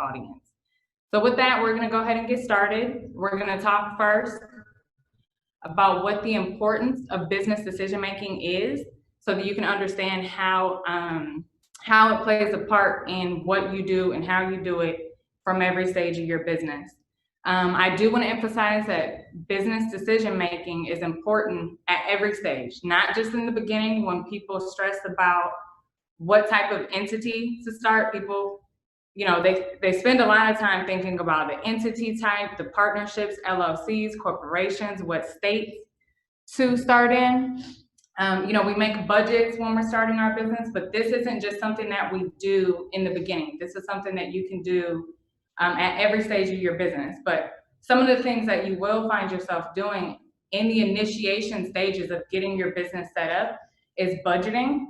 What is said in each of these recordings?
audience. So with that, we're going to go ahead and get started. We're going to talk first about what the importance of business decision making is, so that you can understand how it plays a part in what you do and how you do it from every stage of your business. I do want to emphasize that business decision making is important at every stage, not just in the beginning when people stress about what type of entity to start. People, they spend a lot of time thinking about the entity type, the partnerships, LLCs, corporations, what states to start in. We make budgets when we're starting our business, but this isn't just something that we do in the beginning. This is something that you can do at every stage of your business. But some of the things that you will find yourself doing in the initiation stages of getting your business set up is budgeting.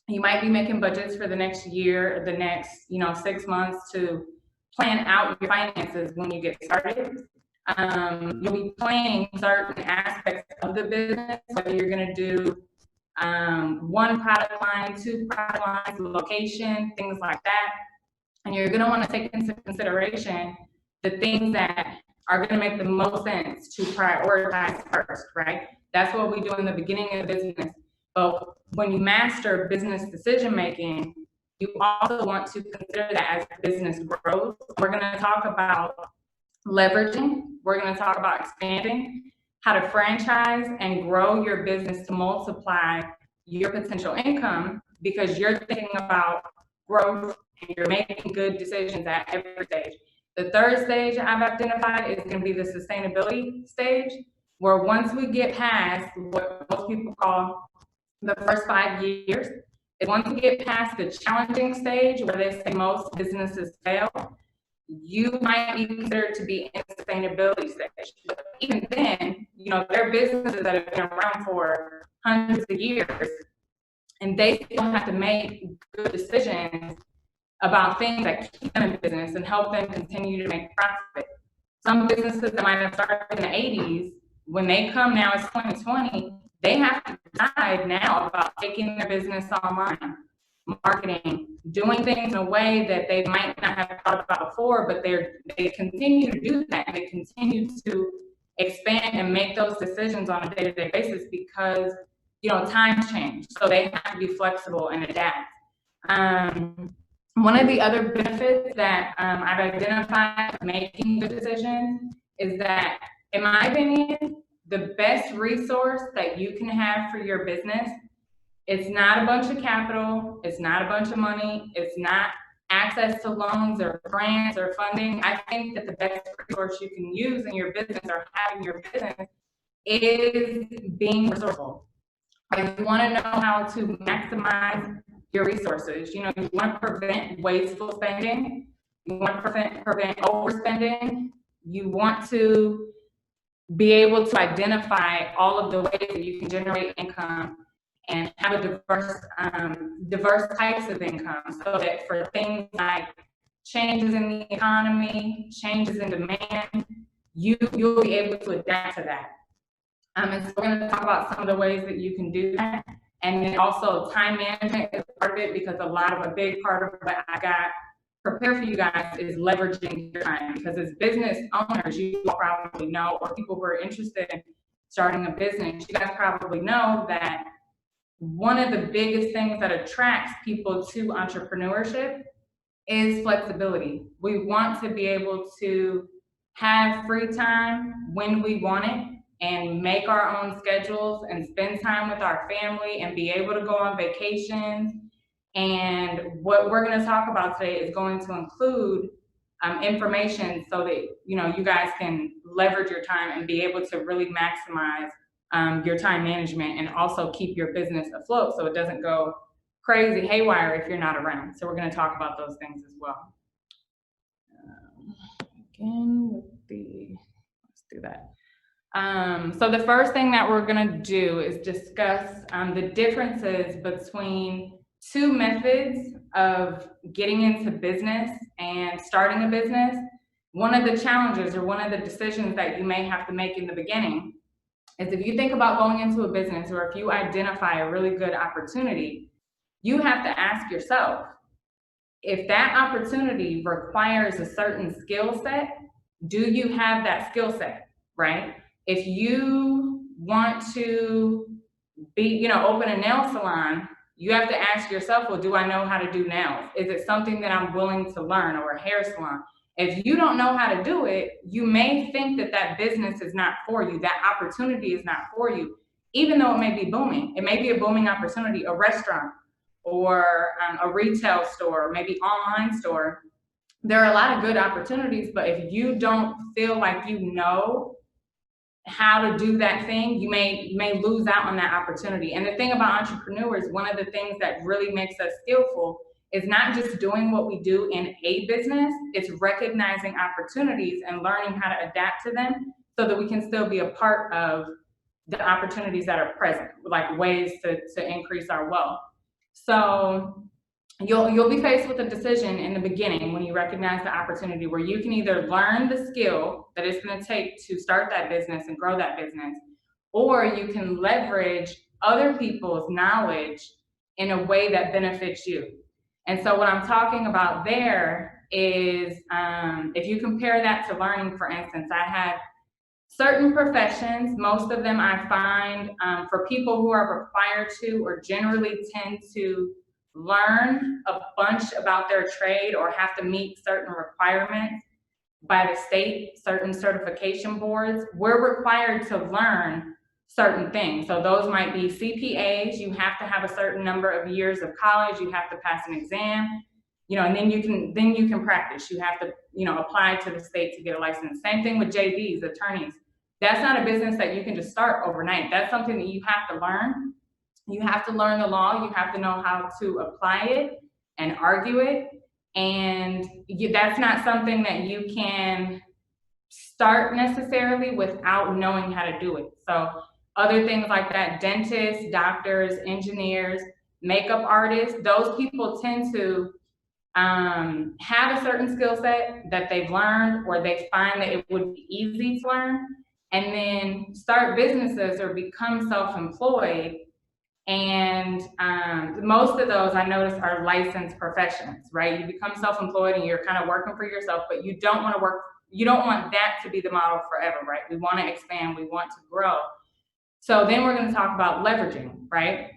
You might be making budgets for the next year, the next 6 months to plan out your finances when you get started. You'll be planning certain aspects of the business, whether you're going to do one product line, two product lines, location, things like that. And you're going to want to take into consideration the things that are going to make the most sense to prioritize first, right? That's what we do in the beginning of the business. But when you master business decision making, you also want to consider that as business grows. We're going to talk about leveraging. We're going to talk about expanding, how to franchise and grow your business to multiply your potential income, because you're thinking about growth and you're making good decisions at every stage. The third stage I've identified is going to be the sustainability stage, where once we get past what most people call the first 5 years, is once we get past the challenging stage where they say most businesses fail, you might be considered to be in the sustainability stage. But even then, there are businesses that have been around for hundreds of years, and they still have to make good decisions about things that keep them in business and help them continue to make profit. Some businesses that might have started in the 80s, when they come now as 2020, they have to decide now about taking their business online, marketing, doing things in a way that they might not have thought about before, but they continue to do that, and they continue to expand and make those decisions on a day-to-day basis because times change, so they have to be flexible and adapt. One of the other benefits that I've identified making the decisions is that, in my opinion, the best resource that you can have for your business, it's not a bunch of capital, it's not a bunch of money, it's not access to loans or grants or funding. I think that the best resource you can use in your business or have in your business is being resourceful. You want to know how to maximize your resources. You want to prevent wasteful spending. You want to prevent overspending. You want to be able to identify all of the ways that you can generate income and have a diverse types of income, so that for things like changes in the economy, changes in demand, you'll be able to adapt to that. And so we're going to talk about some of the ways that you can do that. And then also time management is part of it, because a big part of what I got prepared for you guys is leveraging your time. Because as business owners, you probably know, or people who are interested in starting a business, you guys probably know that one of the biggest things that attracts people to entrepreneurship is flexibility. We want to be able to have free time when we want it, and make our own schedules and spend time with our family and be able to go on vacations. And what we're going to talk about today is going to include information so that you guys can leverage your time and be able to really maximize your time management, and also keep your business afloat so it doesn't go crazy haywire if you're not around. So we're going to talk about those things as well. Let's do that. So the first thing that we're going to do is discuss the differences between two methods of getting into business and starting a business. One of the challenges, or one of the decisions that you may have to make in the beginning, is if you think about going into a business, or if you identify a really good opportunity, you have to ask yourself, if that opportunity requires a certain skill set, do you have that skill set, right? If you want to open a nail salon, you have to ask yourself, well, do I know how to do nails? Is it something that I'm willing to learn, or a hair salon? If you don't know how to do it, you may think that that business is not for you, that opportunity is not for you, even though it may be booming. It may be a booming opportunity, a restaurant or a retail store, maybe online store. There are a lot of good opportunities, but if you don't feel like you know how to do that thing, you may lose out on that opportunity. And the thing about entrepreneurs, one of the things that really makes us skillful is not just doing what we do in a business, it's recognizing opportunities and learning how to adapt to them so that we can still be a part of the opportunities that are present, like ways to increase our wealth. So you'll be faced with a decision in the beginning when you recognize the opportunity where you can either learn the skill that it's going to take to start that business and grow that business, or you can leverage other people's knowledge in a way that benefits you. And so what I'm talking about there is, if you compare that to learning, for instance, I have certain professions, most of them I find for people who are required to or generally tend to learn a bunch about their trade or have to meet certain requirements by the state, certain certification boards, we're required to learn certain things. So those might be CPAs, you have to have a certain number of years of college, you have to pass an exam, and then you can practice. You have to, apply to the state to get a license. Same thing with JDs, attorneys. That's not a business that you can just start overnight. That's something that you have to learn. You have to learn the law. You have to know how to apply it and argue it. And that's not something that you can start necessarily without knowing how to do it. So other things like that, dentists, doctors, engineers, makeup artists, those people tend to have a certain skill set that they've learned, or they find that it would be easy to learn, and then start businesses or become self-employed. And most of those I notice are licensed professions, right? You become self-employed and you're kind of working for yourself, but you don't want that to be the model forever, right? We want to expand, we want to grow. So then we're going to talk about leveraging, right?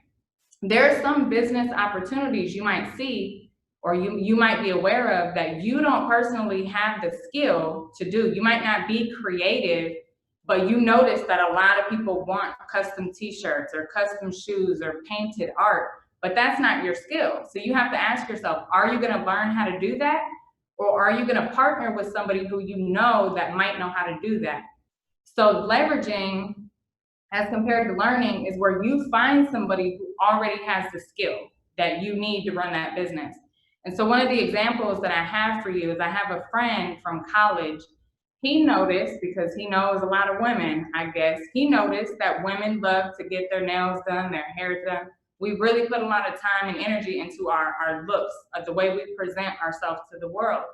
There are some business opportunities you might see or you might be aware of that you don't personally have the skill to do. You might not be creative, but you notice that a lot of people want custom t-shirts or custom shoes or painted art, but that's not your skill. So you have to ask yourself, are you going to learn how to do that? Or are you going to partner with somebody who you know that might know how to do that? So leveraging as compared to learning is where you find somebody who already has the skill that you need to run that business. And so one of the examples that I have for you is I have a friend from college. He noticed, because he knows a lot of women, I guess, he noticed that women love to get their nails done, their hair done. We really put a lot of time and energy into our looks, the way we present ourselves to the world.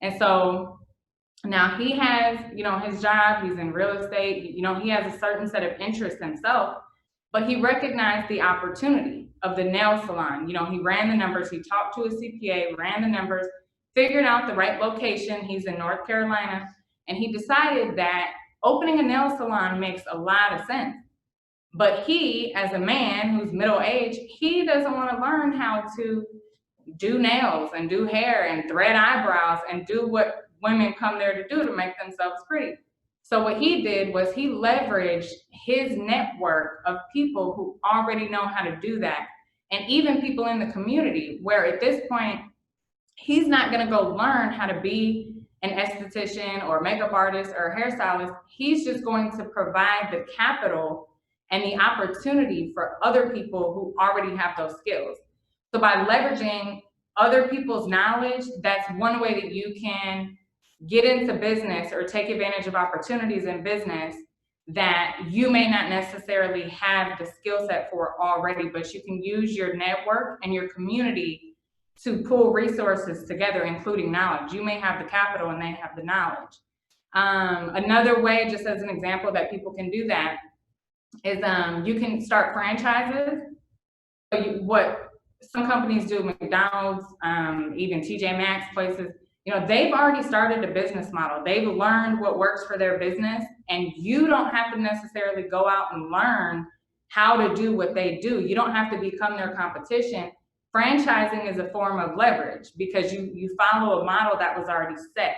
And so now he has, his job, he's in real estate, he has a certain set of interests himself, but he recognized the opportunity of the nail salon. He ran the numbers, he talked to a CPA, ran the numbers, figured out the right location. He's in North Carolina, and he decided that opening a nail salon makes a lot of sense. But he, as a man who's middle-aged, he doesn't want to learn how to do nails and do hair and thread eyebrows and do what women come there to do to make themselves pretty. So what he did was he leveraged his network of people who already know how to do that, and even people in the community, where at this point, he's not going to go learn how to be an esthetician or makeup artist or a hairstylist. He's just going to provide the capital and the opportunity for other people who already have those skills. So by leveraging other people's knowledge, that's one way that you can get into business or take advantage of opportunities in business that you may not necessarily have the skill set for already, but you can use your network and your community to pull resources together, including knowledge. You may have the capital and they have the knowledge. Another way, just as an example, that people can do that is you can start franchises. What some companies do, McDonald's, even TJ Maxx places, you know, they've already started a business model. They've learned what works for their business, and you don't have to necessarily go out and learn how to do what they do. You don't have to become their competition. Franchising is a form of leverage because you follow a model that was already set.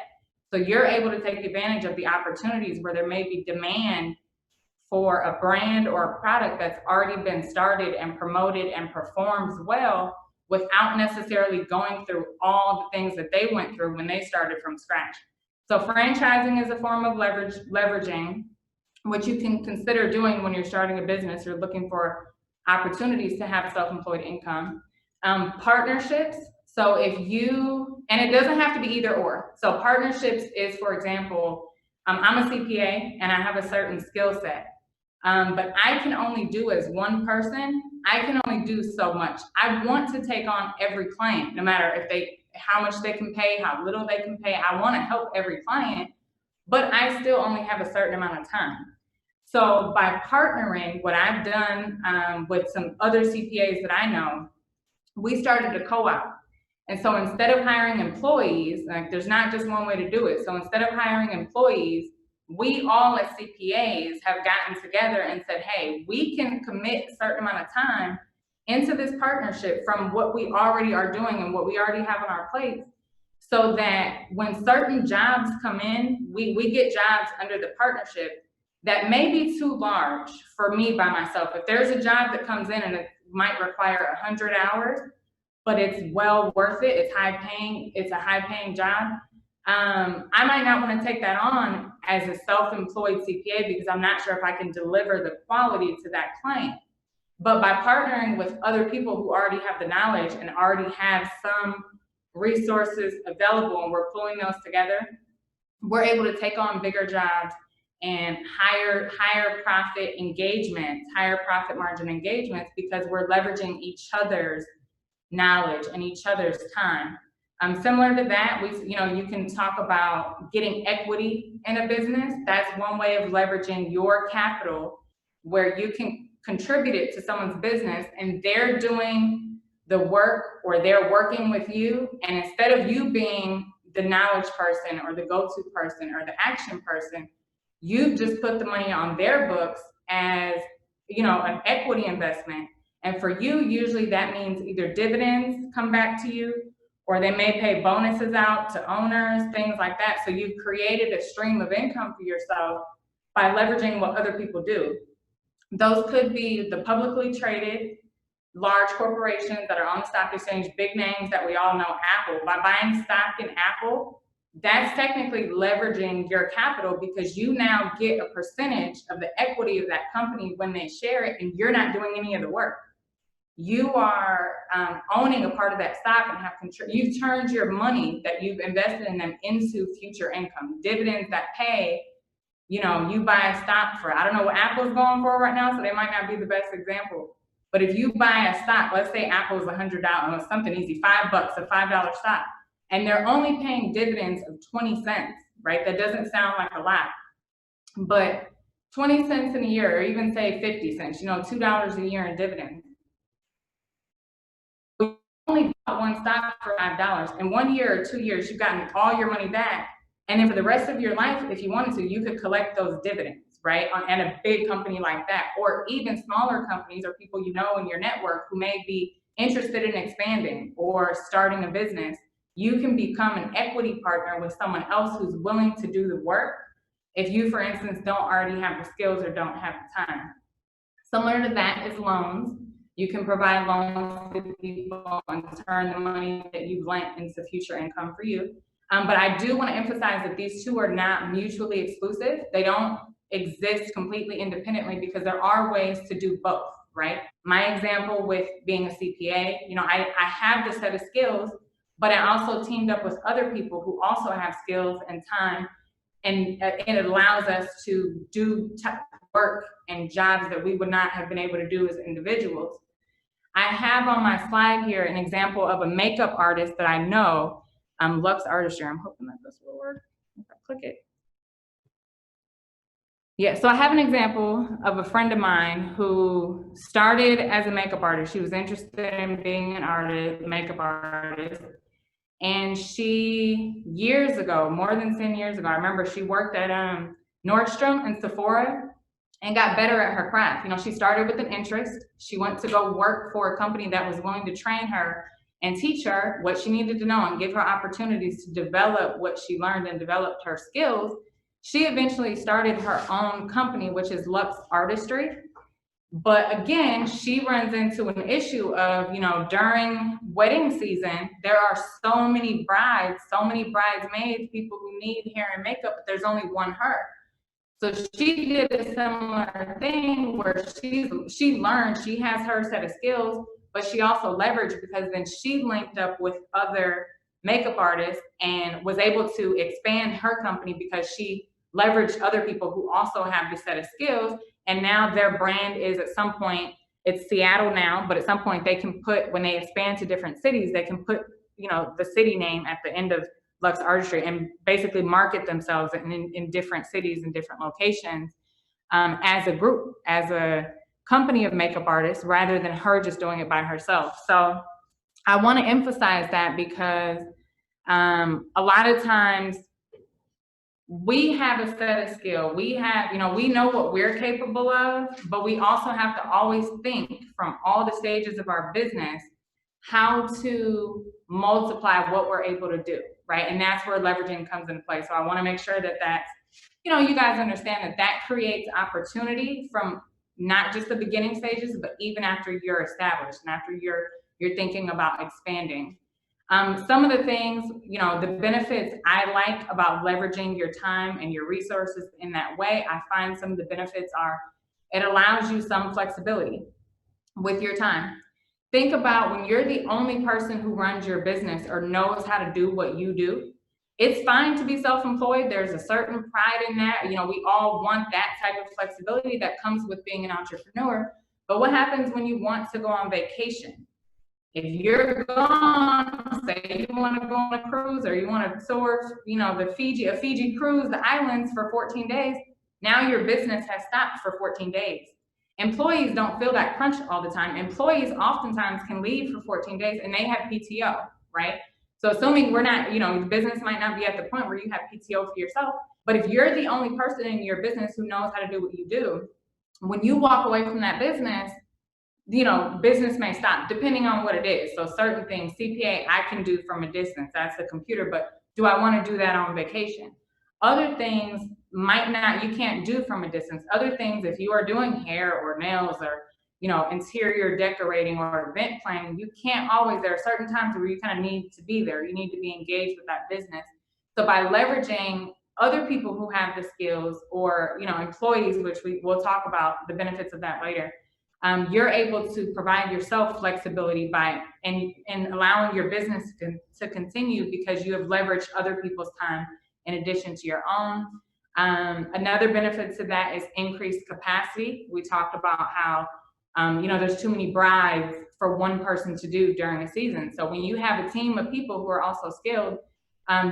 So you're able to take advantage of the opportunities where there may be demand for a brand or a product that's already been started and promoted and performs well without necessarily going through all the things that they went through when they started from scratch. So franchising is a form of leveraging, what you can consider doing when you're starting a business. You're looking for opportunities to have self-employed income. Partnerships. So if you, and it doesn't have to be either or. So partnerships is, for example, I'm a CPA and I have a certain skill set. But I can only do as one person, I can only do so much. I want to take on every client, no matter if how much they can pay, how little they can pay. I want to help every client, but I still only have a certain amount of time. So by partnering, what I've done with some other CPAs that I know, we started a co-op. And so instead of hiring employees, like there's not just one way to do it. So instead of hiring employees, we all as CPAs have gotten together and said, hey, we can commit a certain amount of time into this partnership from what we already are doing and what we already have on our plates, so that when certain jobs come in, we get jobs under the partnership that may be too large for me by myself. If there's a job that comes in and it might require 100 hours, but it's well worth it, it's high paying, it's a high paying job, I might not want to take that on as a self-employed CPA because I'm not sure if I can deliver the quality to that client. But by partnering with other people who already have the knowledge and already have some resources available, and we're pulling those together, we're able to take on bigger jobs and higher profit engagements, higher profit margin engagements, because we're leveraging each other's knowledge and each other's time. Similar to that, you can talk about getting equity in a business. That's one way of leveraging your capital, where you can contribute it to someone's business and they're doing the work, or they're working with you. And instead of you being the knowledge person or the go-to person or the action person, you've just put the money on their books as, an equity investment. And for you, usually that means either dividends come back to you, or they may pay bonuses out to owners, things like that. So you've created a stream of income for yourself by leveraging what other people do. Those could be the publicly traded large corporations that are on the stock exchange, big names that we all know, Apple. By buying stock in Apple, that's technically leveraging your capital, because you now get a percentage of the equity of that company when they share it, and you're not doing any of the work. You are owning a part of that stock and you've turned your money that you've invested in them into future income, dividends that pay. You buy a stock for, I don't know what Apple's going for right now, so they might not be the best example. But if you buy a stock, let's say Apple's $100, something easy, $5, a $5 stock, and they're only paying dividends of 20 cents, right? That doesn't sound like a lot, but 20 cents in a year, or even say 50 cents, $2 a year in dividends. You only bought one stock for $5. In 1 year or 2 years, you've gotten all your money back. And then for the rest of your life, if you wanted to, you could collect those dividends, right? And a big company like that, or even smaller companies or people in your network who may be interested in expanding or starting a business, you can become an equity partner with someone else who's willing to do the work if you, for instance, don't already have the skills or don't have the time. Similar to that is loans. You can provide loans to people and turn the money that you've lent into future income for you. But I do want to emphasize that these two are not mutually exclusive. They don't exist completely independently, because there are ways to do both, right? My example with being a CPA, I have the set of skills, but I also teamed up with other people who also have skills and time, and it allows us to do work and jobs that we would not have been able to do as individuals. I have on my slide here an example of a makeup artist that I know, Lux Artistry. I'm hoping that this will work if I click it. Yeah, so I have an example of a friend of mine who started as a makeup artist. She was interested in being an artist, makeup artist. And she, years ago, more than 10 years ago, I remember she worked at Nordstrom and Sephora and got better at her craft. You know, she started with an interest. She went to go work for a company that was willing to train her and teach her what she needed to know and give her opportunities to develop what she learned and developed her skills. She eventually started her own company, which is Luxe Artistry. But again, she runs into an issue of, you know, during wedding season, there are so many brides, so many bridesmaids, people who need hair and makeup, but there's only one her. So she did a similar thing where she learned, she has her set of skills, but she also leveraged because then she linked up with other makeup artists and was able to expand her company because she leveraged other people who also have the set of skills. And now their brand is at some point, it's Seattle now, but at some point they can put, when they expand to different cities, they can put, you know, the city name at the end of Luxe Artistry and basically market themselves in different cities and different locations as a group, as a company of makeup artists, rather than her just doing it by herself. So I want to emphasize that because a lot of times we have a set of skill. We have, you know, we know what we're capable of, but we also have to always think from all the stages of our business how to multiply what we're able to do, right? And that's where leveraging comes into play. So I want to make sure that that's, you know, you guys understand that that creates opportunity from not just the beginning stages, but even after you're established and after you're thinking about expanding. Some of the things, you know, the benefits I like about leveraging your time and your resources in that way, I find some of the benefits are it allows you some flexibility with your time. Think about when you're the only person who runs your business or knows how to do what you do. It's fine to be self-employed. There's a certain pride in that. You know, we all want that type of flexibility that comes with being an entrepreneur. But what happens when you want to go on vacation? If you're gone, say you want to go on a cruise or you want to tour, you know, a Fiji cruise, the islands for 14 days, now your business has stopped for 14 days. Employees don't feel that crunch all the time. Employees oftentimes can leave for 14 days and they have PTO, right? So assuming we're not, you know, the business might not be at the point where you have PTO for yourself, but if you're the only person in your business who knows how to do what you do, when you walk away from that business, you know, business may stop depending on what it is. So certain things, CPA, I can do from a distance. That's the computer, but do I want to do that on vacation? Other things might not, you can't do from a distance. Other things, if you are doing hair or nails or, you know, interior decorating or event planning, you can't always, there are certain times where you kind of need to be there. You need to be engaged with that business. So by leveraging other people who have the skills or, you know, employees, which we'll talk about the benefits of that later, you're able to provide yourself flexibility by and allowing your business to continue because you have leveraged other people's time in addition to your own. Another benefit to that is increased capacity. We talked about how you know, there's too many brides for one person to do during a season. So when you have a team of people who are also skilled,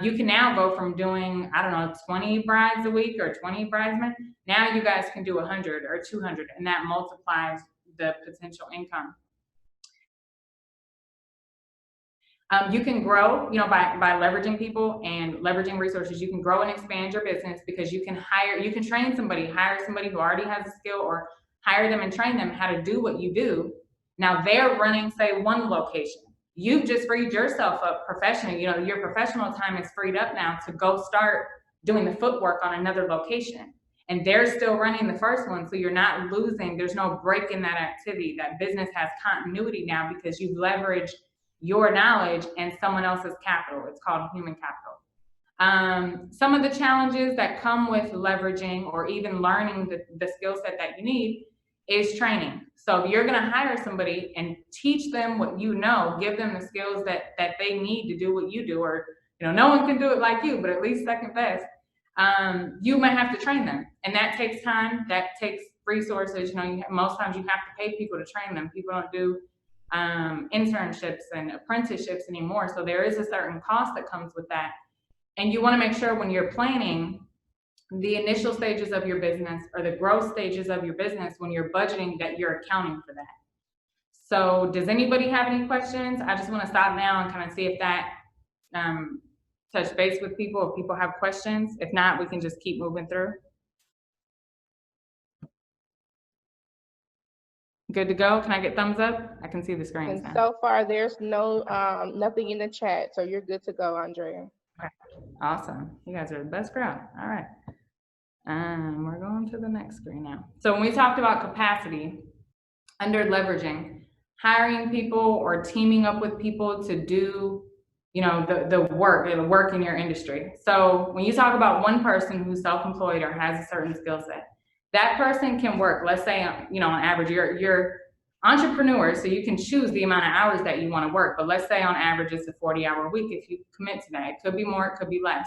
you can now go from doing, I don't know, 20 brides a week or 20 bridesmen. Now you guys can do 100 or 200, and that multiplies the potential income. You can grow, you know, by leveraging people and leveraging resources. You can grow and expand your business because you can train somebody, hire somebody who already has a skill, or hire them and train them how to do what you do. Now they're running, say, one location. You've just freed yourself up professionally. You know, your professional time is freed up now to go start doing the footwork on another location. And they're still running the first one, so you're not losing. There's no break in that activity. That business has continuity now because you've leveraged your knowledge and someone else's capital. It's called human capital. Some of the challenges that come with leveraging or even learning the skill set that you need is training. So if you're going to hire somebody and teach them what you know, give them the skills that they need to do what you do, or, you know, no one can do it like you, but at least second best. You might have to train them, and that takes time. That takes resources. You know, most times you have to pay people to train them. People don't do internships and apprenticeships anymore. So there is a certain cost that comes with that. And you want to make sure when you're planning the initial stages of your business or the growth stages of your business, when you're budgeting, that you're accounting for that. So does anybody have any questions? I just want to stop now and kind of see if that touch base with people, if people have questions. If not, we can just keep moving through. Good to go? Can I get thumbs up? I can see the screen. And so far, there's no nothing in the chat, so you're good to go, Andrea. Okay. Awesome. You guys are the best crowd. All right. We're going to the next screen now. So when we talked about capacity, under leveraging, hiring people or teaming up with people to do, you know, the work in your industry. So when you talk about one person who's self-employed or has a certain skill set, that person can work, let's say, you know, on average, you're entrepreneur, so you can choose the amount of hours that you want to work. But let's say on average, it's a 40-hour week. If you commit to that, it could be more, it could be less.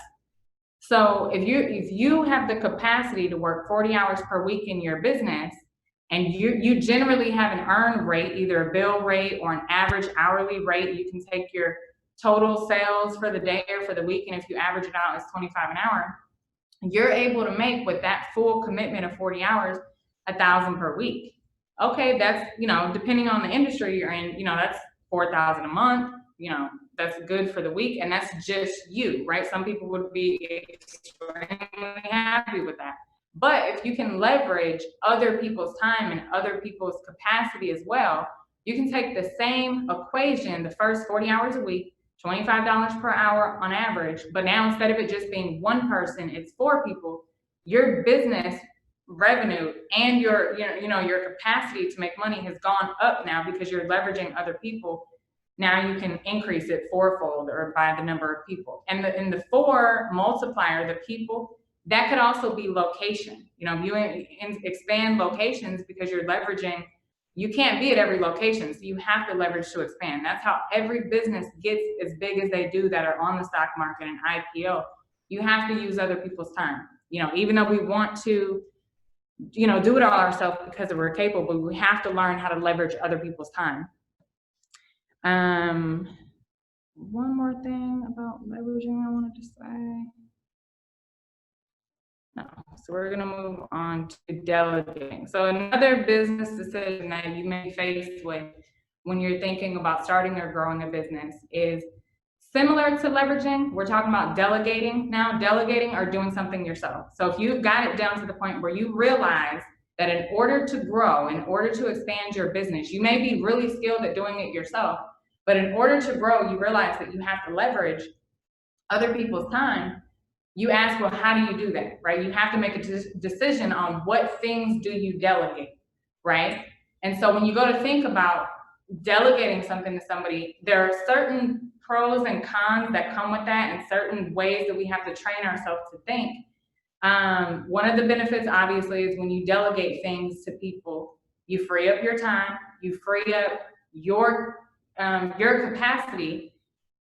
So if you have the capacity to work 40 hours per week in your business, and you generally have an earned rate, either a bill rate or an average hourly rate, you can take your total sales for the day or for the week, and if you average it out, it's 25 an hour. You're able to make, with that full commitment of 40 hours, $1,000 per week. Okay, that's, you know, depending on the industry you're in, you know, that's $4,000 a month, you know, that's good for the week, and that's just you, right? Some people would be extremely happy with that. But if you can leverage other people's time and other people's capacity as well, you can take the same equation, the first 40 hours a week, $25 per hour on average, but now instead of it just being one person, it's 4 people. Your business revenue and your capacity to make money has gone up now because you're leveraging other people. Now you can increase it fourfold or by the number of people. And in the 4 multiplier, the people, that could also be location. You know, you expand locations because you're leveraging. You can't be at every location, so you have to leverage to expand. That's how every business gets as big as they do that are on the stock market and IPO. You have to use other people's time. You know, even though we want to, you know, do it all ourselves because we're capable, we have to learn how to leverage other people's time. One more thing about leveraging I wanted to say. No, so we're gonna move on to delegating. So another business decision that you may be faced with when you're thinking about starting or growing a business is similar to leveraging. We're talking about delegating now. Delegating or doing something yourself. So if you've got it down to the point where you realize that in order to grow, in order to expand your business, you may be really skilled at doing it yourself, but in order to grow, you realize that you have to leverage other people's time. You ask, well, how do you do that, right? You have to make a decision on what things do you delegate, right? And so when you go to think about delegating something to somebody, there are certain pros and cons that come with that and certain ways that we have to train ourselves to think. One of the benefits, obviously, is when you delegate things to people, you free up your time, you free up your capacity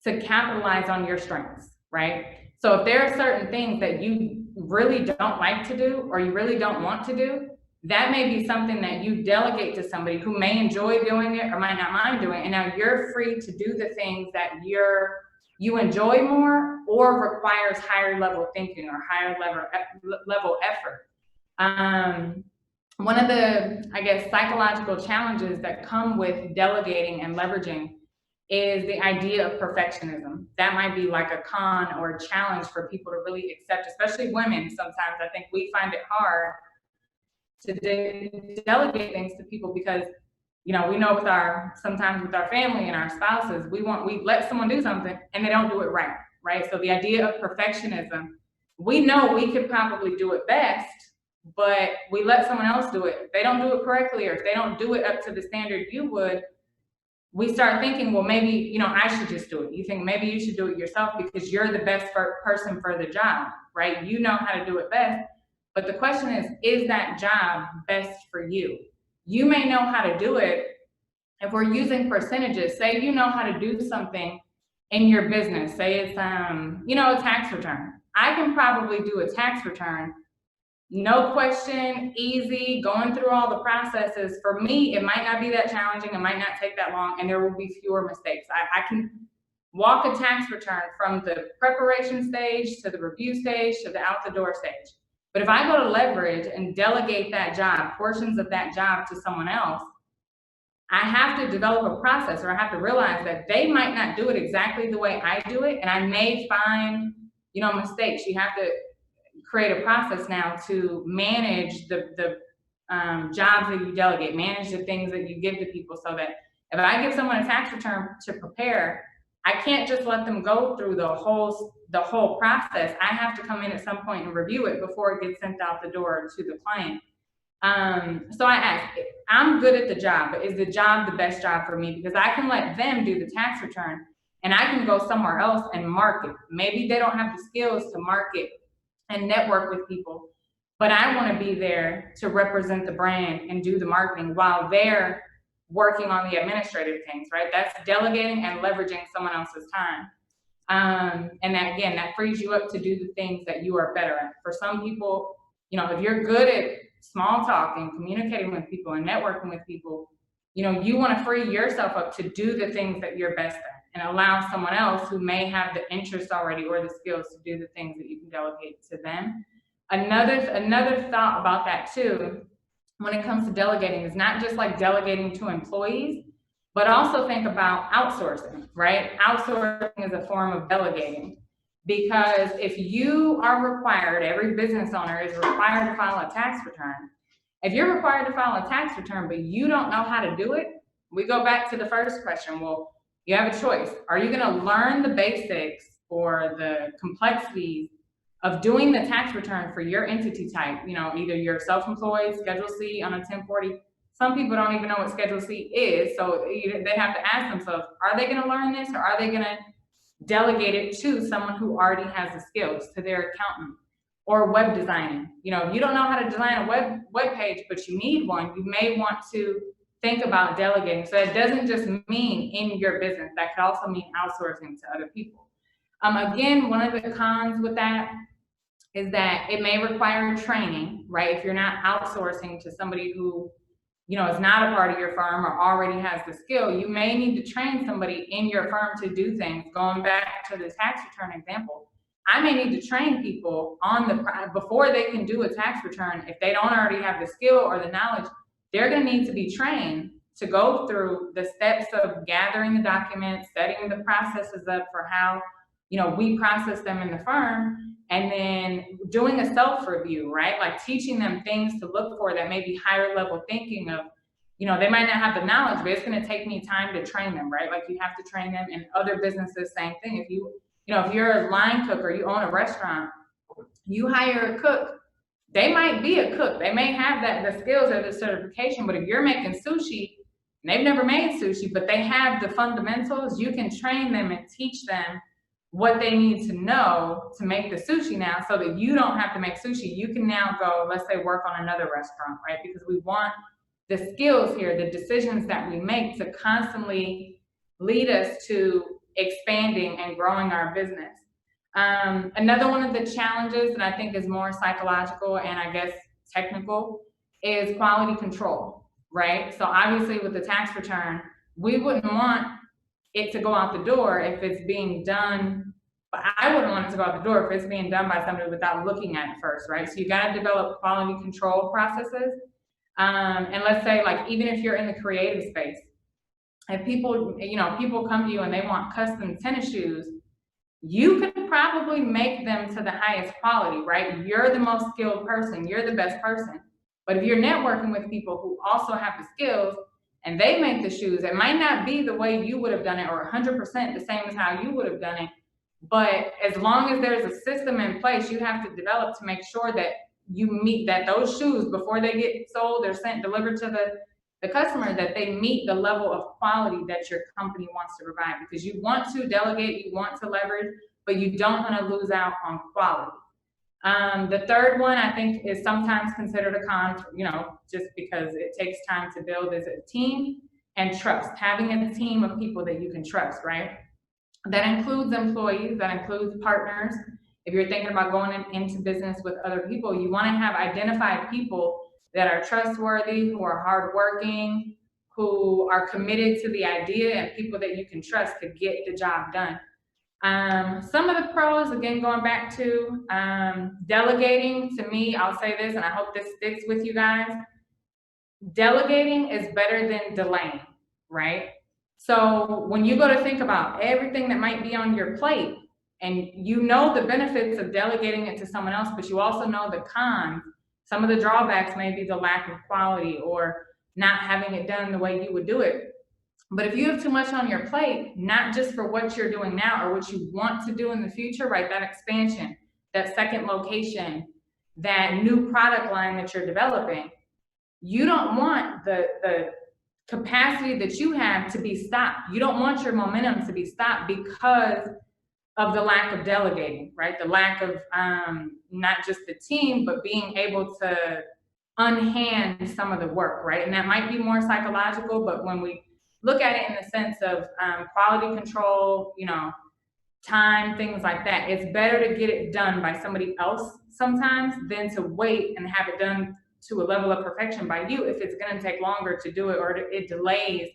to capitalize on your strengths, right? So if there are certain things that you really don't like to do or you really don't want to do, that may be something that you delegate to somebody who may enjoy doing it or might not mind doing it. And now you're free to do the things that you enjoy more or requires higher level thinking or higher level effort. One of the, I guess, psychological challenges that come with delegating and leveraging is the idea of perfectionism. That might be like a con or a challenge for people to really accept, especially women. Sometimes I think we find it hard to delegate things to people because, you know, we know sometimes with our family and our spouses, we let someone do something and they don't do it right? So the idea of perfectionism, we know we could probably do it best, but we let someone else do it. If they don't do it correctly or if they don't do it up to the standard you would, we start thinking, well, maybe, you know, I should just do it. You think maybe you should do it yourself because you're the best person for the job, right? You know how to do it best. But the question is that job best for you? You may know how to do it. If we're using percentages, say you know how to do something in your business, say it's, you know, a tax return. I can probably do a tax return, no question, easy, going through all the processes. For me, it might not be that challenging, it might not take that long, and there will be fewer mistakes. I can walk a tax return from the preparation stage to the review stage to the out the door stage. But if I go to leverage and delegate that job, portions of that job to someone else, I have to develop a process, or I have to realize that they might not do it exactly the way I do it, and I may find, mistakes. You have to create a process now to manage the jobs that you delegate, manage the things that you give to people, so that if I give someone a tax return to prepare, I can't just let them go through the whole process. I have to come in at some point and review it before it gets sent out the door to the client. So I ask, I'm good at the job, but is the job the best job for me? Because I can let them do the tax return and I can go somewhere else and market. Maybe they don't have the skills to market and network with people, but I want to be there to represent the brand and do the marketing while they're working on the administrative things, right? That's delegating and leveraging someone else's time. And that, again, that frees you up to do the things that you are better at. For some people, if you're good at small talk and communicating with people and networking with people, you want to free yourself up to do the things that you're best at and allow someone else who may have the interest already or the skills to do the things that you can delegate to them. Another thought about that too, when it comes to delegating, is not just like delegating to employees, but also think about outsourcing, right? Outsourcing is a form of delegating, because if you are required, every business owner is required to file a tax return. If you're required to file a tax return, but you don't know how to do it, we go back to the first question. Well, you have a choice. Are you gonna learn the basics or the complexities of doing the tax return for your entity type? Either you're self-employed, Schedule C on a 1040. Some people don't even know what Schedule C is, so they have to ask themselves, are they gonna learn this, or are they gonna delegate it to someone who already has the skills, to their accountant? Or web designing. If you don't know how to design a web page, but you need one, you may want to think about delegating. So it doesn't just mean in your business, that could also mean outsourcing to other people. Again, one of the cons with that is that it may require training, right? If you're not outsourcing to somebody who, is not a part of your firm or already has the skill, you may need to train somebody in your firm to do things. Going back to the tax return example, I may need to train people before they can do a tax return. If they don't already have the skill or the knowledge, they're going to need to be trained to go through the steps of gathering the documents, setting the processes up for how, we process them in the firm, and then doing a self-review, right? Like teaching them things to look for that may be higher level thinking of, they might not have the knowledge, but it's going to take me time to train them, right? Like you have to train them. In other businesses, same thing. If you're a line cook or you own a restaurant, you hire a cook. They might be a cook. They may have the skills or the certification, but if you're making sushi, and they've never made sushi, but they have the fundamentals, you can train them and teach them what they need to know to make the sushi now, so that you don't have to make sushi. You can now go, let's say, work on another restaurant, right? Because we want the skills here, the decisions that we make, to constantly lead us to expanding and growing our business. Another one of the challenges that I think is more psychological and I guess technical is quality control, right? So obviously with the tax return, we wouldn't want it to go out the door if it's being done, but I wouldn't want it to go out the door if it's being done by somebody without looking at it first, right? So you gotta develop quality control processes. And let's say, like, even if you're in the creative space, if people come to you and they want custom tennis shoes, you could probably make them to the highest quality, right? You're the most skilled person, you're the best person. But if you're networking with people who also have the skills and they make the shoes, it might not be the way you would have done it or 100% the same as how you would have done it. But as long as there's a system in place, you have to develop to make sure that you meet that those shoes, before they get sold or delivered to the customer, that they meet the level of quality that your company wants to provide, because you want to delegate, you want to leverage, but you don't want to lose out on quality. The third one I think is sometimes considered a con, just because it takes time to build, is a team and trust. Having a team of people that you can trust, right? That includes employees, that includes partners. If you're thinking about going into business with other people, you want to have identified people that are trustworthy, who are hardworking, who are committed to the idea, and people that you can trust to get the job done. Some of the pros, again, going back to delegating, to me, I'll say this, and I hope this sticks with you guys. Delegating is better than delaying, right? So when you go to think about everything that might be on your plate, and you know the benefits of delegating it to someone else, but you also know the cons, some of the drawbacks may be the lack of quality or not having it done the way you would do it. But if you have too much on your plate, not just for what you're doing now or what you want to do in the future, right? That expansion, that second location, that new product line that you're developing, you don't want the capacity that you have to be stopped. You don't want your momentum to be stopped because of the lack of delegating, right? The lack of not just the team, but being able to unhand some of the work, right? And that might be more psychological, but when we look at it in the sense of quality control, you know, time, things like that, it's better to get it done by somebody else sometimes than to wait and have it done to a level of perfection by you if it's going to take longer to do it or it delays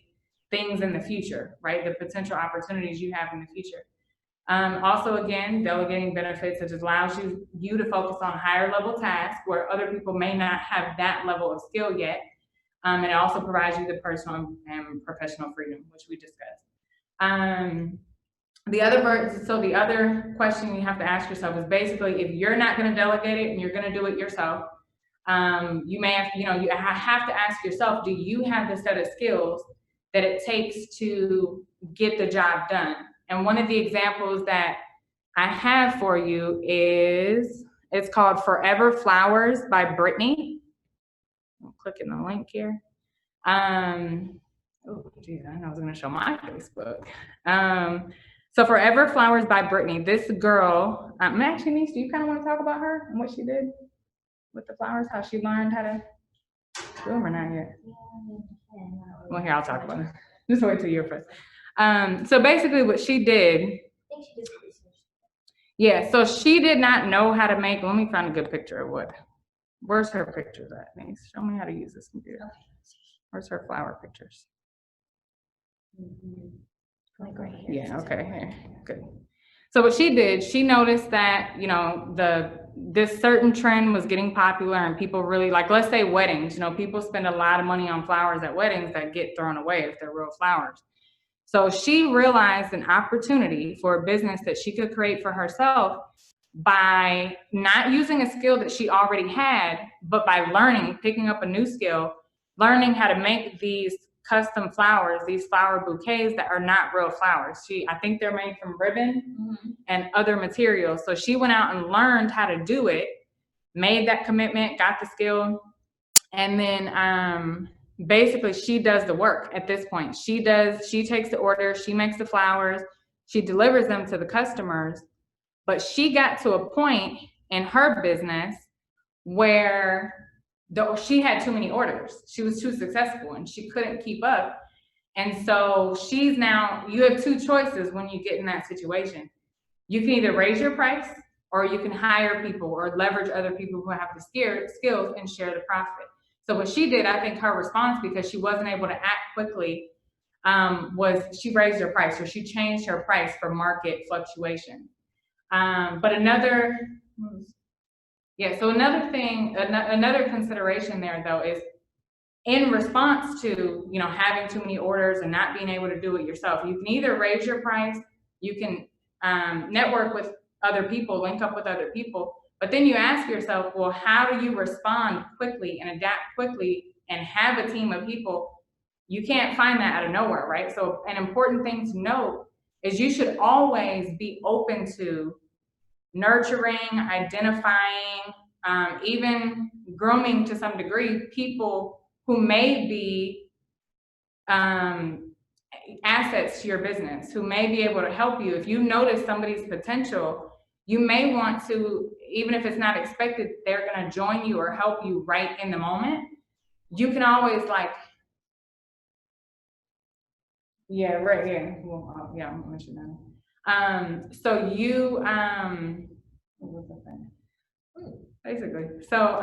things in the future, right? The potential opportunities you have in the future. Also, again, delegating benefits, it just allows you to focus on higher level tasks where other people may not have that level of skill yet. And it also provides you the personal and professional freedom, which we discussed. The other question you have to ask yourself is basically, if you're not going to delegate it and you're going to do it yourself, you may have, you have to ask yourself, do you have the set of skills that it takes to get the job done? And one of the examples that I have for you is, it's called Forever Flowers by Brittany. I'm clicking the link here. Oh, geez, I know I was going to show my Facebook. So Forever Flowers by Brittany. This girl, actually, Niece, do you kind of want to talk about her and what she did with the flowers, how she learned how to do them or not yet? Well, here, I'll talk about it. Just wait till you're first. So basically what she did, yeah, so she did not know how to make, let me find a good picture of where's her pictures at, Niece? Show me how to use this computer. Where's her flower pictures? Like right here. Yeah, okay, here, good. So what she did, she noticed that, this certain trend was getting popular and people really, like, let's say weddings, people spend a lot of money on flowers at weddings that get thrown away if they're real flowers. So she realized an opportunity for a business that she could create for herself by not using a skill that she already had, but by picking up a new skill, learning how to make these custom flowers, these flower bouquets that are not real flowers. I think they're made from ribbon and other materials. So she went out and learned how to do it, made that commitment, got the skill, and then basically she does the work at this point. She takes the order, she makes the flowers, she delivers them to the customers. But she got to a point in her business where she had too many orders. She was too successful and she couldn't keep up. And so you have two choices when you get in that situation. You can either raise your price or you can hire people or leverage other people who have the skills and share the profit. So what she did, I think her response, because she wasn't able to act quickly, was she raised her price, or she changed her price for market fluctuation. But another consideration there, though, is in response to, having too many orders and not being able to do it yourself, you can either raise your price, you can network with other people, link up with other people, but then you ask yourself, well, how do you respond quickly and adapt quickly and have a team of people? You can't find that out of nowhere, right? So an important thing to note is you should always be open to nurturing, identifying, even grooming to some degree, people who may be assets to your business, who may be able to help you. If you notice somebody's potential, you may want to, even if it's not expected, they're going to join you or help you right in the moment. You can always right here. Well, yeah, I'm going to mention that. So you, what was the thing? Basically. So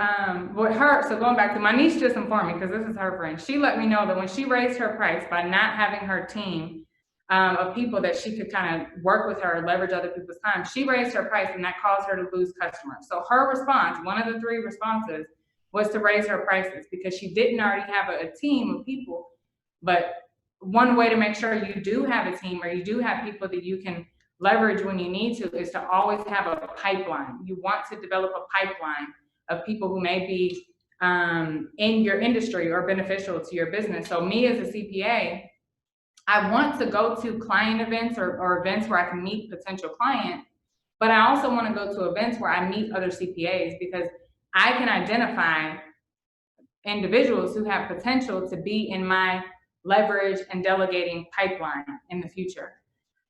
so going back to my niece just informed me, because this is her friend. She let me know that when she raised her price by not having her team of people that she could kind of work with her, leverage other people's time. She raised her price, and that caused her to lose customers. So her response, one of the 3 responses, was to raise her prices because she didn't already have a team of people. But one way to make sure you do have a team, or you do have people that you can leverage when you need to, is to always have a pipeline. You want to develop a pipeline of people who may be in your industry or beneficial to your business. So me as a CPA, I want to go to client events or events where I can meet potential clients, but I also want to go to events where I meet other CPAs, because I can identify individuals who have potential to be in my leverage and delegating pipeline in the future.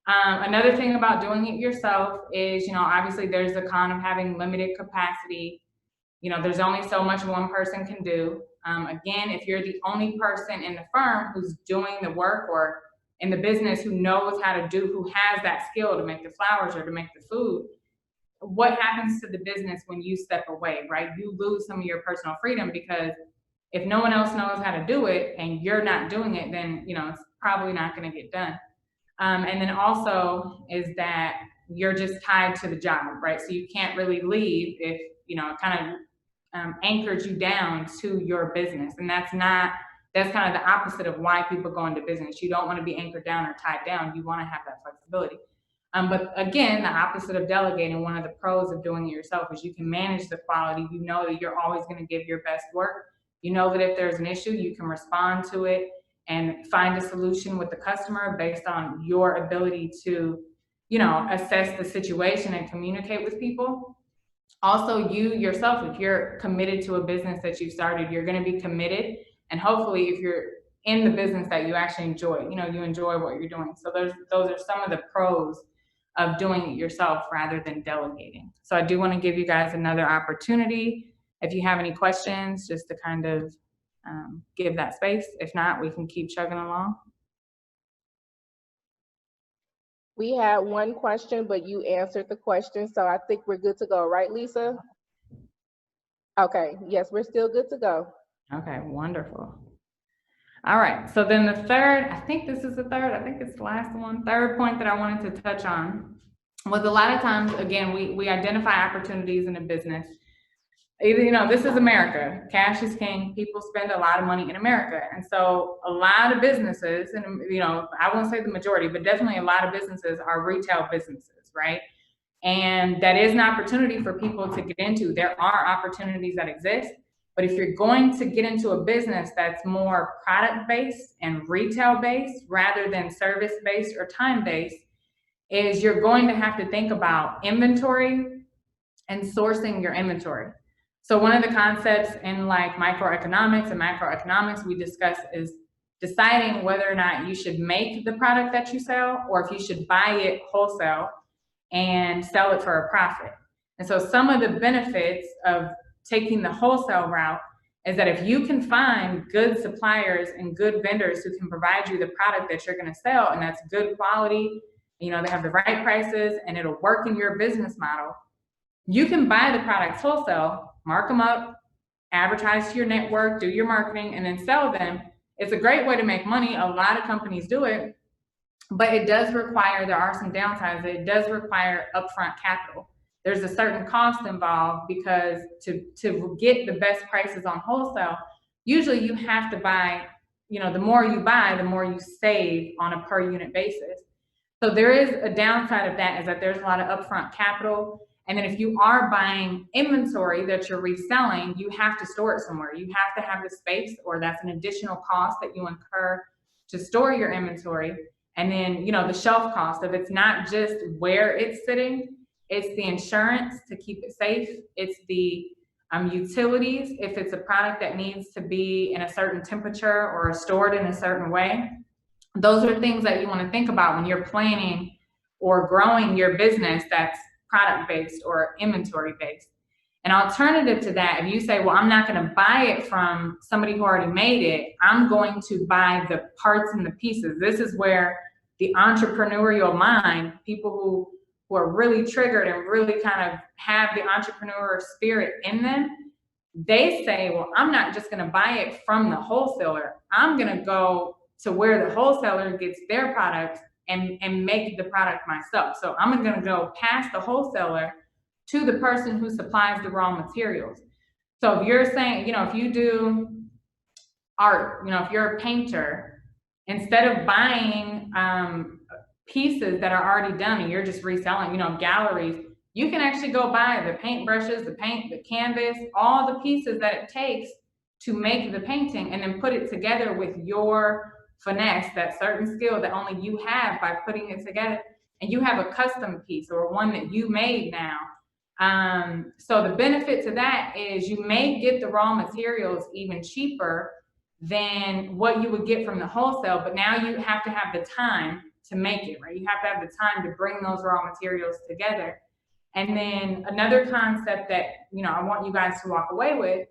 Another thing about doing it yourself is, obviously there's the con of having limited capacity. There's only so much one person can do. Again, if you're the only person in the firm who's doing the work, or in the business who knows how to do, who has that skill to make the flowers or to make the food, what happens to the business when you step away, right? You lose some of your personal freedom, because if no one else knows how to do it and you're not doing it, then, it's probably not going to get done. And then also is that you're just tied to the job, right? So you can't really leave if, it kind of anchors you down to your business. And that's kind of the opposite of why people go into business. You don't want to be anchored down or tied down. You want to have that flexibility. But again, the opposite of delegating, one of the pros of doing it yourself is you can manage the quality. You know that you're always going to give your best work. You know that if there's an issue, you can respond to it and find a solution with the customer based on your ability to, assess the situation and communicate with people. Also, you yourself, if you're committed to a business that you started, you're going to be committed. And hopefully, if you're in the business that you actually enjoy, you enjoy what you're doing. So those are some of the pros of doing it yourself rather than delegating. So I do want to give you guys another opportunity. If you have any questions, just to kind of give that space. If not, we can keep chugging along. We had one question, but you answered the question, so I think we're good to go, right, Lisa? Okay, yes, we're still good to go. Okay, wonderful. All right, so then the third, I think this is the third, I think it's the last one, third point that I wanted to touch on was, a lot of times, again, we identify opportunities in a business. This is America. Cash is king. People spend a lot of money in America. And so a lot of businesses, and I won't say the majority, but definitely a lot of businesses are retail businesses, right? And that is an opportunity for people to get into. There are opportunities that exist, but if you're going to get into a business that's more product-based and retail-based rather than service-based or time-based, is you're going to have to think about inventory and sourcing your inventory. So one of the concepts in like microeconomics and macroeconomics we discuss is deciding whether or not you should make the product that you sell, or if you should buy it wholesale and sell it for a profit. And so some of the benefits of taking the wholesale route is that if you can find good suppliers and good vendors who can provide you the product that you're going to sell, and that's good quality, they have the right prices, and it'll work in your business model, you can buy the products wholesale, mark them up, advertise to your network, do your marketing, and then sell them. It's a great way to make money. A lot of companies do it, but it does require, there are some downsides. It does require upfront capital. There's a certain cost involved, because to get the best prices on wholesale, usually you have to buy, the more you buy, the more you save on a per unit basis. So there is a downside of that, is that there's a lot of upfront capital. And then if you are buying inventory that you're reselling, you have to store it somewhere. You have to have the space, or that's an additional cost that you incur to store your inventory. And then, the shelf cost of it's not just where it's sitting, it's the insurance to keep it safe. It's the utilities, if it's a product that needs to be in a certain temperature or stored in a certain way. Those are things that you want to think about when you're planning or growing your business that's product-based or inventory-based. An alternative to that, if you say, well, I'm not going to buy it from somebody who already made it, I'm going to buy the parts and the pieces. This is where the entrepreneurial mind, people who are really triggered and really kind of have the entrepreneur spirit in them, they say, well, I'm not just going to buy it from the wholesaler. I'm going to go to where the wholesaler gets their products and make the product myself. So I'm gonna go past the wholesaler to the person who supplies the raw materials. So if you're saying, if you do art, if you're a painter, instead of buying pieces that are already done and you're just reselling, galleries, you can actually go buy the paintbrushes, the paint, the canvas, all the pieces that it takes to make the painting, and then put it together with your finesse, that certain skill that only you have by putting it together. And you have a custom piece or one that you made now. So the benefit to that is you may get the raw materials even cheaper than what you would get from the wholesale, but now you have to have the time to make it, right? You have to have the time to bring those raw materials together. And then another concept that, I want you guys to walk away with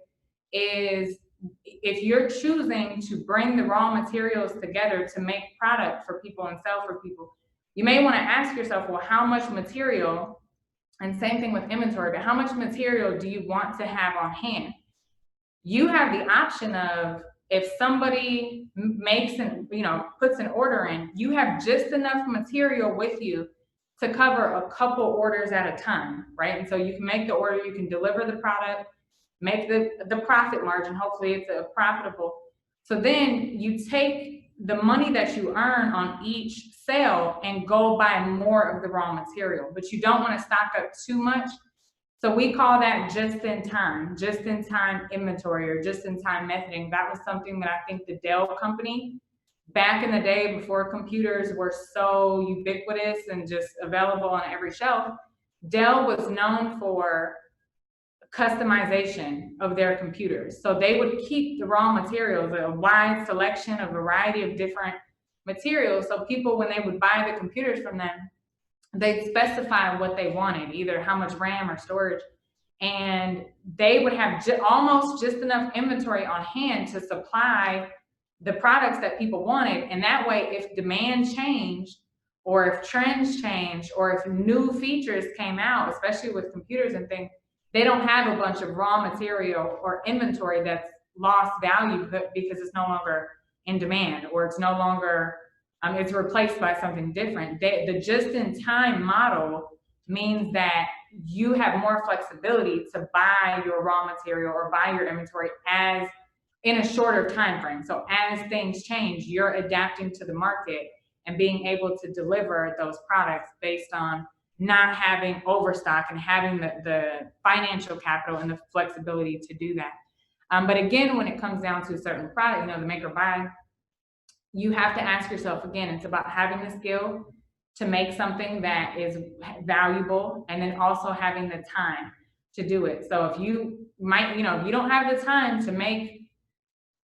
is, if you're choosing to bring the raw materials together to make product for people and sell for people, you may want to ask yourself, well, how much material, and same thing with inventory, but how much material do you want to have on hand? You have the option of, if somebody makes an, puts an order in, you have just enough material with you to cover a couple orders at a time, right? And so you can make the order, you can deliver the product, make the profit margin, hopefully it's profitable. So then you take the money that you earn on each sale and go buy more of the raw material, but you don't want to stock up too much. So we call that just-in-time inventory, or just-in-time methoding. That was something that I think the Dell company, back in the day before computers were so ubiquitous and just available on every shelf, Dell was known for customization of their computers. So they would keep the raw materials, a wide selection, a variety of different materials. So people, when they would buy the computers from them, they'd specify what they wanted, either how much RAM or storage, and they would have almost just enough inventory on hand to supply the products that people wanted. And that way, if demand changed, or if trends changed, or if new features came out, especially with computers and things, they don't have a bunch of raw material or inventory that's lost value because it's no longer in demand, or it's no longer, it's replaced by something different. The just-in-time model means that you have more flexibility to buy your raw material or buy your inventory as in a shorter time frame. So as things change, you're adapting to the market and being able to deliver those products based on not having overstock and having the financial capital and the flexibility to do that. But again, when it comes down to a certain product, the make or buy, you have to ask yourself, again, it's about having the skill to make something that is valuable, and then also having the time to do it. So if you might, if you don't have the time to make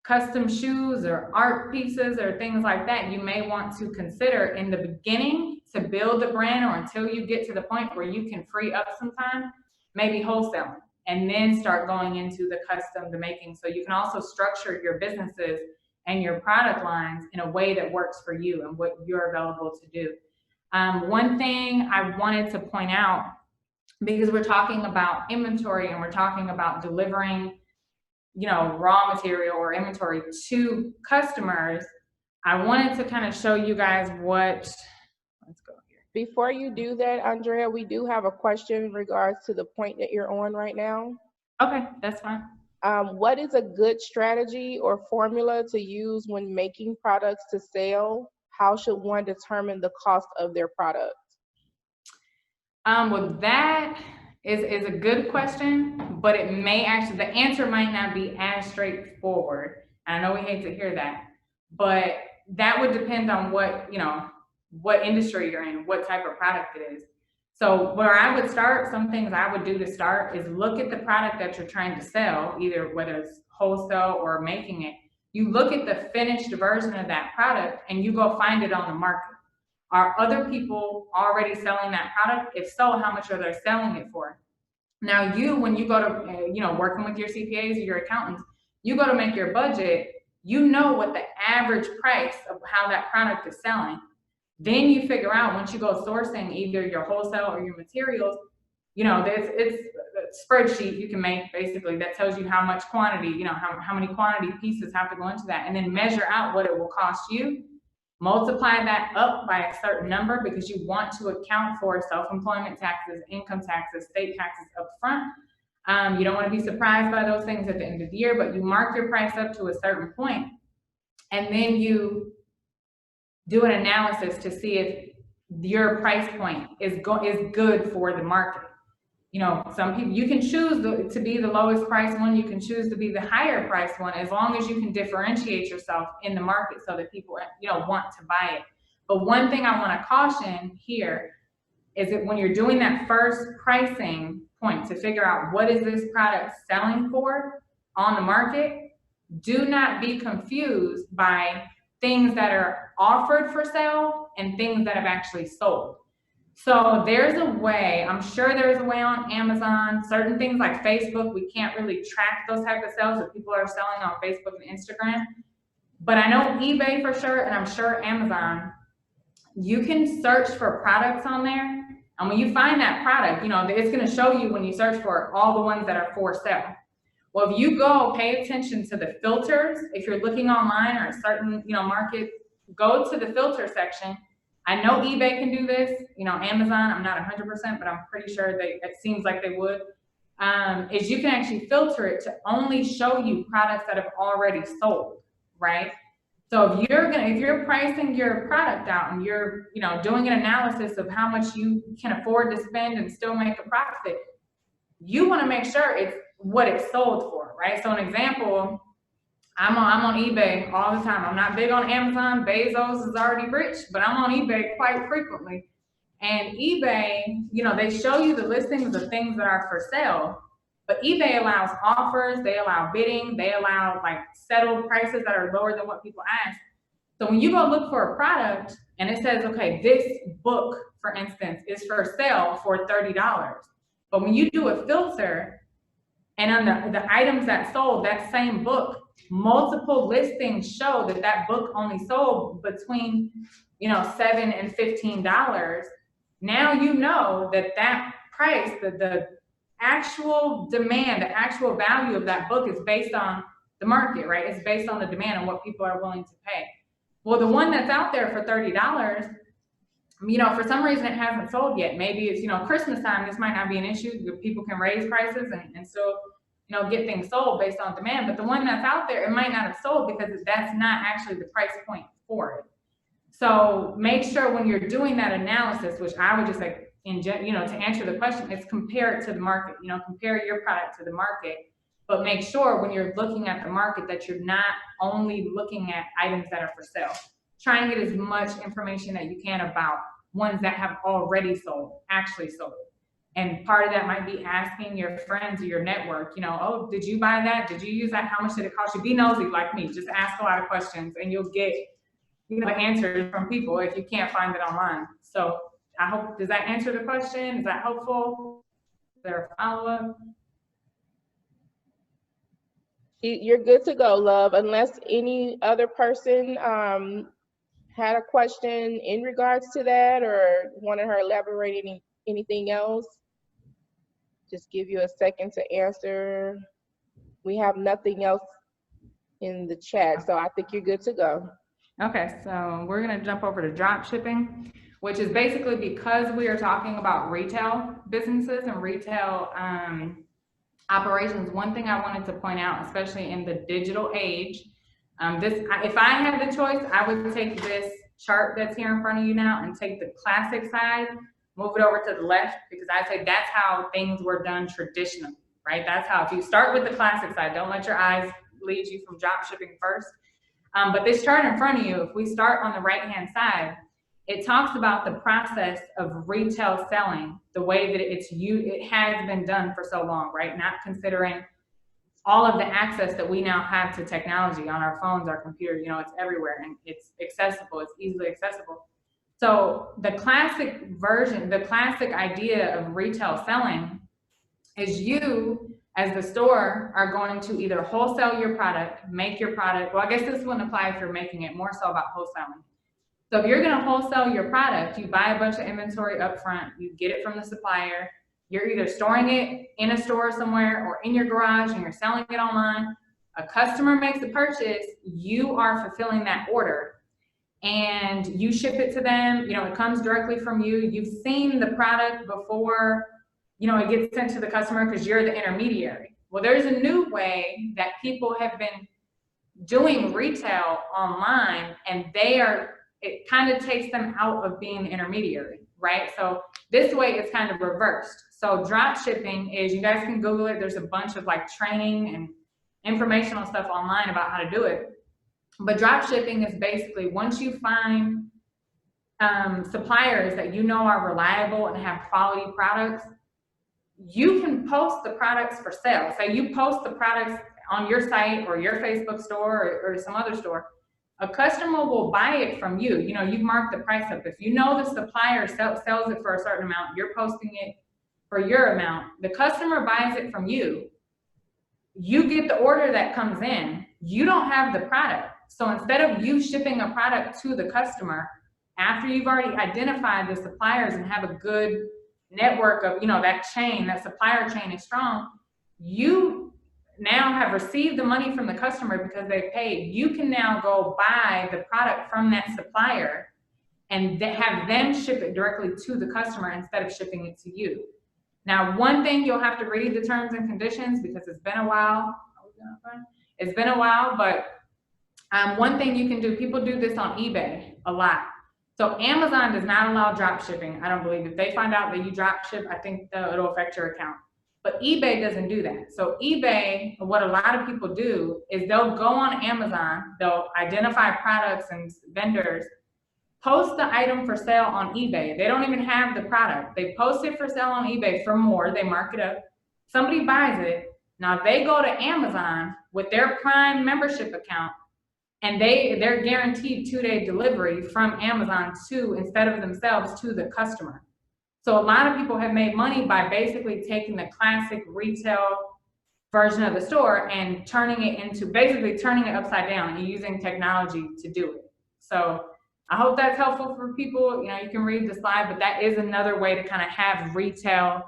custom shoes or art pieces or things like that, you may want to consider in the beginning to build the brand, or until you get to the point where you can free up some time, maybe wholesaling, and then start going into the custom, the making. So you can also structure your businesses and your product lines in a way that works for you and what you're available to do. One thing I wanted to point out, because we're talking about inventory and we're talking about delivering, raw material or inventory to customers, I wanted to kind of show you guys let's go here. Before you do that, Andrea, we do have a question in regards to the point that you're on right now. Okay, that's fine. What is a good strategy or formula to use when making products to sell? How should one determine the cost of their product? Well, that is a good question, but it may actually, the answer might not be as straightforward. And I know we hate to hear that, but that would depend on what industry you're in, what type of product it is. So where I would start, some things I would do to start is look at the product that you're trying to sell, either whether it's wholesale or making it. You look at the finished version of that product and you go find it on the market. Are other people already selling that product? If so, how much are they selling it for? Now when you go to, working with your CPAs or your accountants, you go to make your budget, you know what the average price of how that product is selling. Then you figure out, once you go sourcing either your wholesale or your materials, it's a spreadsheet you can make basically that tells you how much quantity, how many quantity pieces have to go into that, and then measure out what it will cost you. multiply that up by a certain number because you want to account for self-employment taxes, income taxes, state taxes up front. You don't want to be surprised by those things at the end of the year, but you mark your price up to a certain point, and then you do an analysis to see if your price point is good for the market. You know, some people, you can choose to be the lowest price one, you can choose to be the higher price one, as long as you can differentiate yourself in the market so that people, you know, want to buy it. But one thing I want to caution here is that when you're doing that first pricing point to figure out what is this product selling for on the market, do not be confused by things that are offered for sale and things that have actually sold. So there's a way, I'm sure there's a way on Amazon, certain things like Facebook, we can't really track those type of sales that people are selling on Facebook and Instagram. But I know eBay for sure, and I'm sure Amazon, you can search for products on there. And when you find that product, you know, it's gonna show you when you search for all the ones that are for sale. Well, if you go pay attention to the filters, if you're looking online or a certain, you know, market, go to the filter section. I know eBay can do this, you know, Amazon, I'm not 100%, but I'm pretty sure it seems like they would, is you can actually filter it to only show you products that have already sold, right? So if you're pricing your product out and you're, you know, doing an analysis of how much you can afford to spend and still make a profit, you want to make sure it's what it's sold for, right? So an example, I'm on eBay all the time. I'm not big on Amazon. Bezos is already rich, but I'm on eBay quite frequently. And eBay, you know, they show you the listings of things that are for sale, but eBay allows offers, they allow bidding, they allow like settled prices that are lower than what people ask. So when you go look for a product and it says, okay, this book, for instance, is for sale for $30. But when you do a filter and on the items that sold, that same book, multiple listings show that that book only sold between, you know, $7 and $15. Now you know that that price, the actual demand, the actual value of that book is based on the market, right? It's based on the demand and what people are willing to pay. Well, the one that's out there for $30, you know, for some reason it hasn't sold yet. Maybe it's, you know, Christmas time, this might not be an issue. People can raise prices and still, you know, get things sold based on demand. But the one that's out there, it might not have sold because that's not actually the price point for it. So make sure when you're doing that analysis, which I would just like, you know, to answer the question, it's compare it to the market, you know, compare your product to the market, but make sure when you're looking at the market that you're not only looking at items that are for sale. Try and get as much information that you can about ones that have already sold, actually sold. And part of that might be asking your friends or your network, you know, oh, did you buy that? Did you use that? How much did it cost you? Be nosy like me, just ask a lot of questions and you'll get, you know, answers from people if you can't find it online. So I hope, does that answer the question? Is that helpful? Is there a follow-up? You're good to go, love, unless any other person had a question in regards to that or wanted her elaborate anything else. Just give you a second to answer. We have nothing else in the chat, so I think you're good to go. Okay, so we're gonna jump over to drop shipping, which is basically because we are talking about retail businesses and retail operations. One thing I wanted to point out, especially in the digital age, if I had the choice, I would take this chart that's here in front of you now and take the classic side, move it over to the left, because I say that's how things were done traditionally, right? That's how, if you start with the classic side, don't let your eyes lead you from drop shipping first. But this chart in front of you, if we start on the right-hand side, it talks about the process of retail selling, the way that it has been done for so long, right? Not considering all of the access that we now have to technology on our phones, our computers, you know, it's everywhere and it's accessible, it's easily accessible. So the classic version, the classic idea of retail selling is you as the store are going to either wholesale your product, make your product. Well, I guess this wouldn't apply if you're making it, more so about wholesaling. So if you're gonna wholesale your product, you buy a bunch of inventory up front, you get it from the supplier, you're either storing it in a store somewhere or in your garage and you're selling it online. A customer makes a purchase, you are fulfilling that order. and you ship it to them, you know, it comes directly from you. You've seen the product before, you know, it gets sent to the customer because you're the intermediary. Well, there's a new way that people have been doing retail online, and it kind of takes them out of being the intermediary, right? So this way it's kind of reversed. So drop shipping is, you guys can Google it. There's a bunch of like training and informational stuff online about how to do it. But drop shipping is basically, once you find suppliers that you know are reliable and have quality products, you can post the products for sale. Say you post the products on your site or your Facebook store or some other store. A customer will buy it from you. You know, you've marked the price up. If you know the supplier sells it for a certain amount, you're posting it for your amount. The customer buys it from you. You get the order that comes in. You don't have the product. So instead of you shipping a product to the customer, after you've already identified the suppliers and have a good network of, you know, that chain, that supplier chain is strong, you now have received the money from the customer because they've paid. You can now go buy the product from that supplier and have them ship it directly to the customer instead of shipping it to you. Now, one thing, you'll have to read the terms and conditions because it's been a while. It's been a while, but one thing you can do, people do this on eBay a lot. So Amazon does not allow drop shipping. I don't believe. If they find out that you drop ship, I think it'll affect your account. But eBay doesn't do that. So eBay, what a lot of people do is they'll go on Amazon, they'll identify products and vendors, post the item for sale on eBay. They don't even have the product. They post it for sale on eBay for more. They mark it up. Somebody buys it. Now they go to Amazon with their Prime membership account, and they're guaranteed 2-day delivery from Amazon instead of themselves to the customer. So a lot of people have made money by basically taking the classic retail version of the store and turning it upside down and using technology to do it. So I hope that's helpful for people. You know, you can read the slide, but that is another way to kind of have retail,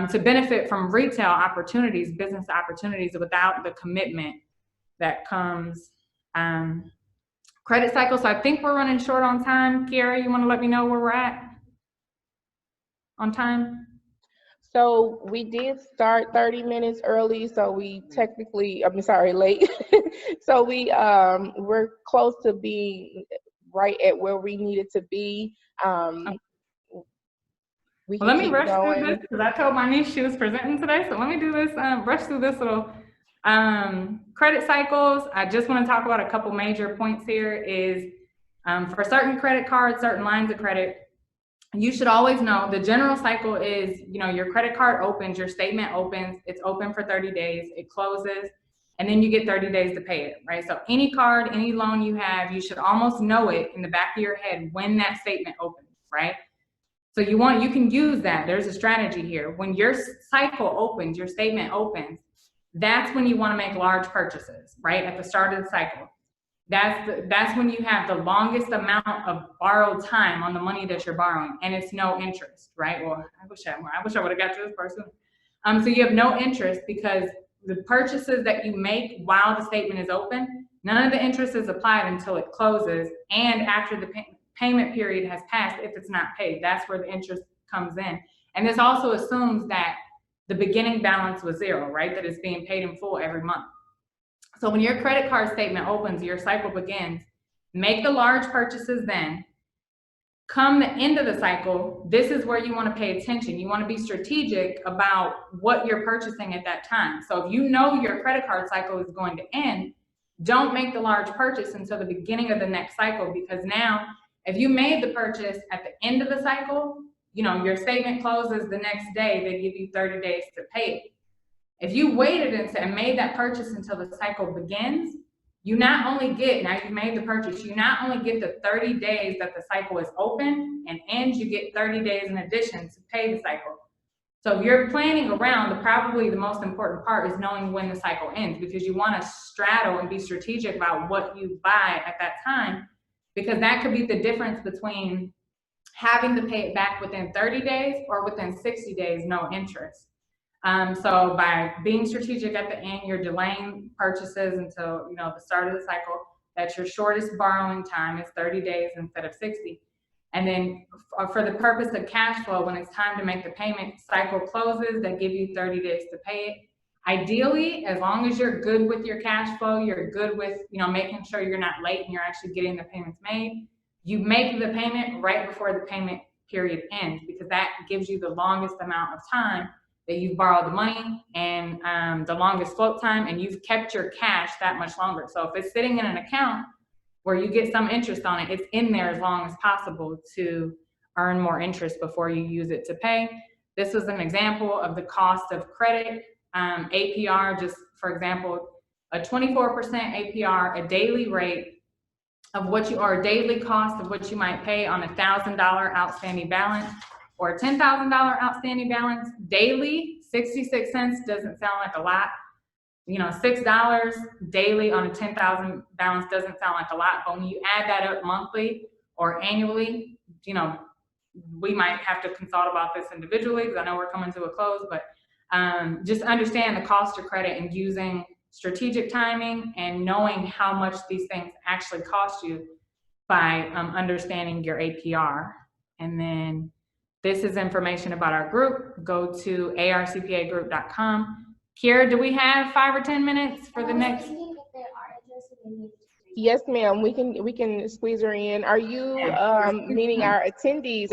to benefit from retail opportunities, business opportunities, without the commitment that comes. Credit cycle. So I think we're running short on time. Kiara, you want to let me know where we're at on time? So we did start 30 minutes early, so we technically, late. So we're close to being right at where we needed to be. We can let me keep rush going. through this because I told my niece she was presenting today. So let me do this, rush through this little credit cycles. I just want to talk about a couple major points here is for certain credit cards, certain lines of credit, you should always know the general cycle is, you know, your credit card opens, your statement opens, it's open for 30 days, it closes, and then you get 30 days to pay it, right? So any card, any loan you have, you should almost know it in the back of your head when that statement opens, right? So you can use that. There's a strategy here. When your cycle opens, your statement opens, that's when you want to make large purchases, right? At the start of the cycle. That's when you have the longest amount of borrowed time on the money that you're borrowing, and it's no interest, right? Well, I wish I would have got to this person. So you have no interest because the purchases that you make while the statement is open, none of the interest is applied until it closes and after the payment period has passed if it's not paid. That's where the interest comes in. And this also assumes that the beginning balance was zero, right? That it's being paid in full every month. So when your credit card statement opens, your cycle begins, make the large purchases then. Come the end of the cycle, this is where you want to pay attention. You want to be strategic about what you're purchasing at that time. So if you know your credit card cycle is going to end, don't make the large purchase until the beginning of the next cycle, because now if you made the purchase at the end of the cycle, you know, your statement closes the next day, they give you 30 days to pay it. If you waited and made that purchase until the cycle begins, you not only get, now you've made the purchase, you not only get the 30 days that the cycle is open and ends, you get 30 days in addition to pay the cycle. So if you're planning around, probably the most important part is knowing when the cycle ends, because you want to straddle and be strategic about what you buy at that time, because that could be the difference between having to pay it back within 30 days or within 60 days, no interest. So by being strategic at the end, you're delaying purchases until, you know, the start of the cycle. that your shortest borrowing time is 30 days instead of 60. And then for the purpose of cash flow, when it's time to make the payment, cycle closes, they give you 30 days to pay it. Ideally, as long as you're good with your cash flow, you're good with, you know, making sure you're not late and you're actually getting the payments made, you make the payment right before the payment period ends, because that gives you the longest amount of time that you've borrowed the money and the longest float time, and you've kept your cash that much longer. So if it's sitting in an account where you get some interest on it, it's in there as long as possible to earn more interest before you use it to pay. This was an example of the cost of credit. APR, just for example, a 24% APR, a daily rate of what you, or a daily cost of what you might pay on a $1,000 outstanding balance or a $10,000 outstanding balance daily. 66 cents doesn't sound like a lot. You know, $6 daily on a 10,000 balance doesn't sound like a lot, but when you add that up monthly or annually, you know, we might have to consult about this individually because I know we're coming to a close, but just understand the cost of credit and using strategic timing and knowing how much these things actually cost you by understanding your APR. And then this is information about our group. Go to arcpagroup.com. Kiera, do we have 5 or 10 minutes for the next? Yes, ma'am. We can squeeze her in. Are you meaning our attendees?